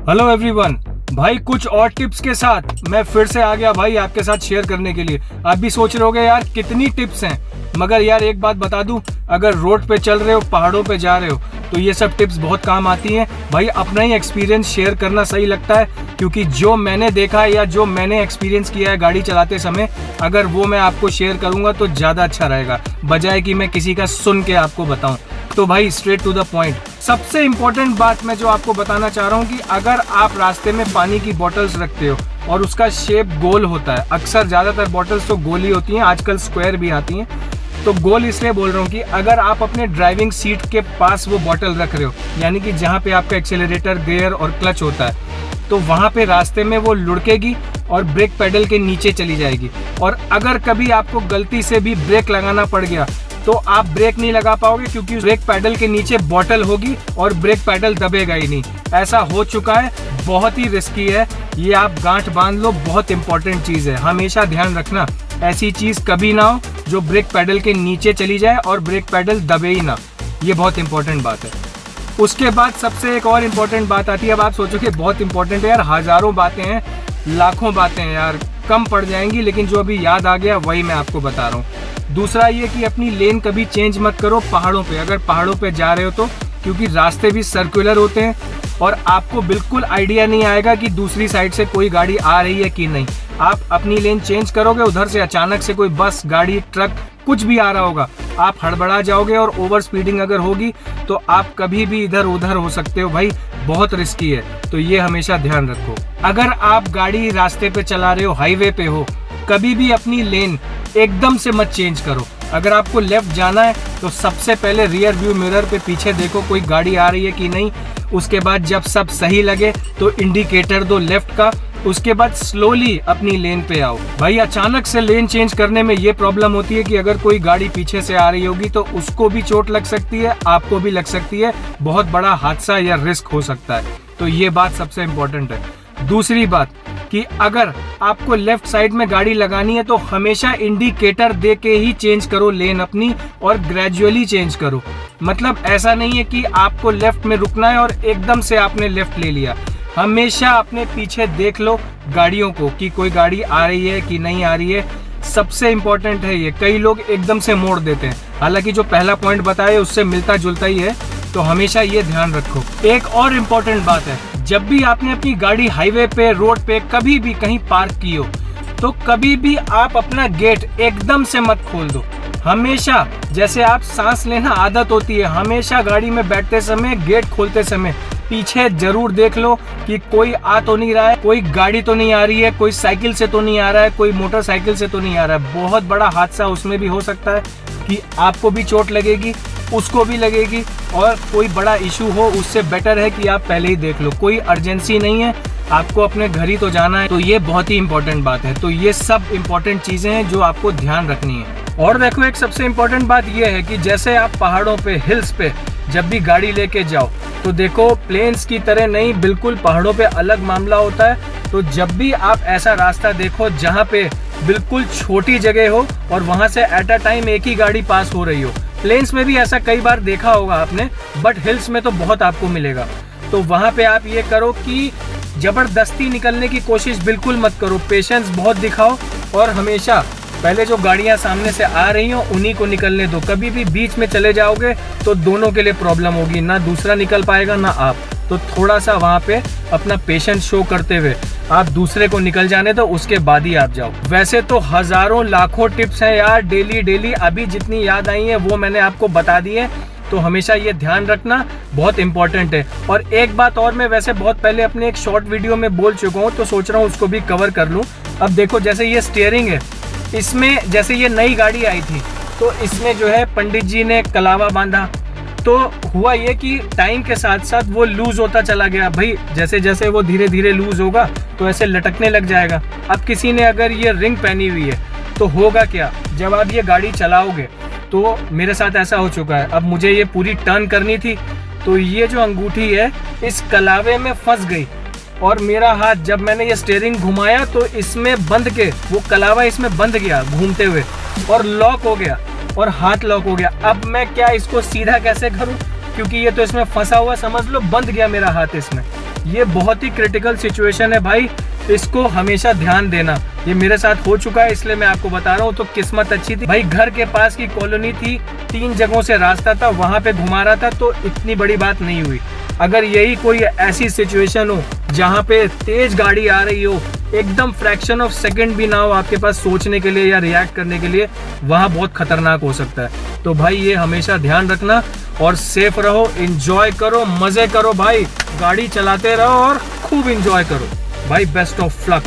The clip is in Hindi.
हेलो एवरीवन, भाई कुछ और टिप्स के साथ मैं फिर से आ गया भाई आपके साथ शेयर करने के लिए। आप भी सोच रहे होगे यार कितनी टिप्स हैं, मगर यार एक बात बता दूं, अगर रोड पे चल रहे हो, पहाड़ों पे जा रहे हो तो ये सब टिप्स बहुत काम आती हैं। भाई अपना ही एक्सपीरियंस शेयर करना सही लगता है, क्योंकि जो मैंने देखा है या जो मैंने एक्सपीरियंस किया है गाड़ी चलाते समय, अगर वो मैं आपको शेयर करूंगा तो ज़्यादा अच्छा रहेगा, बजाय कि मैं किसी का सुन के आपको बताऊं। तो भाई स्ट्रेट टू द पॉइंट, सबसे इम्पोर्टेंट बात मैं जो आपको बताना चाह रहा हूँ कि अगर आप रास्ते में पानी की बॉटल्स रखते हो और उसका शेप गोल होता है, अक्सर ज़्यादातर बॉटल्स तो गोल ही होती हैं, आजकल स्क्वायर भी आती हैं, तो गोल इसलिए बोल रहा हूँ कि अगर आप अपने ड्राइविंग सीट के पास वो बॉटल रख रहे हो, यानी कि जहाँ पे आपका एक्सेलरेटर, गियर और क्लच होता है, तो वहाँ पे रास्ते में वो लुढ़केगी और ब्रेक पेडल के नीचे चली जाएगी। और अगर कभी आपको गलती से भी ब्रेक लगाना पड़ गया तो आप ब्रेक नहीं लगा पाओगे, क्योंकि ब्रेक पैडल के नीचे बॉटल होगी और ब्रेक पैडल दबेगा ही नहीं। ऐसा हो चुका है, बहुत ही रिस्की है, ये आप गांठ बांध लो, बहुत इंपॉर्टेंट चीज़ है, हमेशा ध्यान रखना ऐसी चीज़ कभी ना हो जो ब्रेक पैडल के नीचे चली जाए और ब्रेक पैडल दबे ही ना, ये बहुत इंपॉर्टेंट बात है। उसके बाद सबसे एक और इम्पॉर्टेंट बात आती है। अब आप सोचोगे बहुत इंपॉर्टेंट है यार, हज़ारों बातें हैं, लाखों बातें हैं यार, कम पड़ जाएंगी, लेकिन जो अभी याद आ गया वही मैं आपको बता रहा हूँ। दूसरा ये कि अपनी लेन कभी चेंज मत करो पहाड़ों पे, अगर पहाड़ों पे जा रहे हो तो, क्योंकि रास्ते भी सर्कुलर होते हैं और आपको बिल्कुल आइडिया नहीं आएगा कि दूसरी साइड से कोई गाड़ी आ रही है कि नहीं। आप अपनी लेन चेंज करोगे, उधर से अचानक से कोई बस, गाड़ी, ट्रक कुछ भी आ रहा होगा, आप हड़बड़ा जाओगे और ओवर स्पीडिंग अगर होगी तो आप कभी भी इधर उधर हो सकते हो। भाई बहुत रिस्की है, तो ये हमेशा ध्यान रखो। अगर आप गाड़ी रास्ते पे चला रहे हो, हाईवे पे हो, कभी भी अपनी लेन एकदम से मत चेंज करो। अगर आपको लेफ्ट जाना है तो सबसे पहले रियर व्यू मिरर पे पीछे देखो कोई गाड़ी आ रही है कि नहीं। उसके बाद जब सब सही लगे तो इंडिकेटर दो लेफ्ट का, उसके बाद स्लोली अपनी लेन पे आओ। भाई अचानक से लेन चेंज करने में ये प्रॉब्लम होती है कि अगर कोई गाड़ी पीछे से आ रही होगी तो उसको भी चोट लग सकती है, आपको भी लग सकती है, बहुत बड़ा हादसा या रिस्क हो सकता है। तो ये बात सबसे इम्पोर्टेंट है। दूसरी बात कि अगर आपको लेफ्ट साइड में गाड़ी लगानी है तो हमेशा इंडिकेटर दे के ही चेंज करो लेन अपनी, और ग्रेजुअली चेंज करो। मतलब ऐसा नहीं है कि आपको लेफ्ट में रुकना है और एकदम से आपने लेफ्ट ले लिया। हमेशा अपने पीछे देख लो गाड़ियों को कि कोई गाड़ी आ रही है कि नहीं आ रही है, सबसे इम्पोर्टेंट है ये। कई लोग एकदम से मोड़ देते हैं, हालांकि जो पहला पॉइंट बताया उससे मिलता जुलता ही है, तो हमेशा ये ध्यान रखो। एक और इम्पोर्टेंट बात है, जब भी आपने अपनी गाड़ी हाईवे पे, रोड पे कभी भी कहीं पार्क की हो, तो कभी भी आप अपना गेट एकदम से मत खोल दो। हमेशा, जैसे आप सांस लेना आदत होती है, हमेशा गाड़ी में बैठते समय, गेट खोलते समय पीछे जरूर देख लो कि कोई आ तो नहीं रहा है, कोई गाड़ी तो नहीं आ रही है, कोई साइकिल से तो नहीं आ रहा है, कोई मोटरसाइकिल से तो नहीं आ रहा है। बहुत बड़ा हादसा उसमें भी हो सकता है कि आपको भी चोट लगेगी, उसको भी लगेगी, और कोई बड़ा इशू हो। उससे बेटर है कि आप पहले ही देख लो। कोई अर्जेंसी नहीं है, आपको अपने घर ही तो जाना है, तो ये बहुत ही इंपॉर्टेंट बात है। तो ये सब इंपॉर्टेंट चीजें हैं जो आपको ध्यान रखनी है। और देखो, एक सबसे इम्पोर्टेंट बात यह है कि जैसे आप पहाड़ों पे, हिल्स पे जब भी गाड़ी लेके जाओ, तो देखो प्लेन्स की तरह नहीं, बिल्कुल पहाड़ों पे अलग मामला होता है। तो जब भी आप ऐसा रास्ता देखो जहाँ पे बिल्कुल छोटी जगह हो और वहाँ से एट अ टाइम एक ही गाड़ी पास हो रही हो, प्लेन्स में भी ऐसा कई बार देखा होगा आपने, बट हिल्स में तो बहुत आपको मिलेगा। तो वहाँ पे आप ये करो कि जबरदस्ती निकलने की कोशिश बिल्कुल मत करो, पेशेंस बहुत दिखाओ, और हमेशा पहले जो गाड़ियां सामने से आ रही हो उन्हीं को निकलने दो। कभी भी बीच में चले जाओगे तो दोनों के लिए प्रॉब्लम होगी, ना दूसरा निकल पाएगा ना आप। तो थोड़ा सा वहाँ पे अपना पेशेंस शो करते हुए आप दूसरे को निकल जाने दो, उसके बाद ही आप जाओ। वैसे तो हजारों लाखों टिप्स हैं यार, डेली अभी जितनी याद आई है वो मैंने आपको बता दी है, तो हमेशा ये ध्यान रखना, बहुत इंपॉर्टेंट है। और एक बात और, मैं वैसे बहुत पहले अपने एक शॉर्ट वीडियो में बोल चुका हूँ, तो सोच रहा हूँ उसको भी कवर कर लूँ। अब देखो, जैसे ये स्टीयरिंग है, इसमें जैसे ये नई गाड़ी आई थी तो इसमें जो है पंडित जी ने कलावा बांधा, तो हुआ ये कि टाइम के साथ साथ वो लूज होता चला गया। भाई जैसे जैसे वो धीरे धीरे लूज होगा तो ऐसे लटकने लग जाएगा। अब किसी ने अगर ये रिंग पहनी हुई है तो होगा क्या, जब आप ये गाड़ी चलाओगे, तो मेरे साथ ऐसा हो चुका है। अब मुझे ये पूरी टर्न करनी थी, तो ये जो अंगूठी है इस कलावे में फंस गई, और मेरा हाथ जब मैंने ये स्टीयरिंग घुमाया तो इसमें बंध के, वो कलावा इसमें बंध गया घूमते हुए, और लॉक हो गया, और हाथ लॉक हो गया। अब मैं क्या इसको सीधा कैसे करूं, क्योंकि ये तो इसमें फंसा हुआ, समझ लो बंध गया मेरा हाथ इसमें। ये बहुत ही क्रिटिकल सिचुएशन है भाई, इसको हमेशा ध्यान देना। ये मेरे साथ हो चुका है इसलिए मैं आपको बता रहा हूँ। तो किस्मत अच्छी थी भाई, घर के पास की कॉलोनी थी, 3 जगहों से रास्ता था, वहां पे घुमा रहा था, तो इतनी बड़ी बात नहीं हुई। अगर यही कोई ऐसी सिचुएशन हो जहाँ पे तेज गाड़ी आ रही हो, एकदम फ्रैक्शन ऑफ सेकंड भी ना हो आपके पास सोचने के लिए या रिएक्ट करने के लिए, वहाँ बहुत खतरनाक हो सकता है। तो भाई ये हमेशा ध्यान रखना और सेफ रहो, एंजॉय करो, मजे करो भाई, गाड़ी चलाते रहो और खूब एंजॉय करो भाई। Best of luck.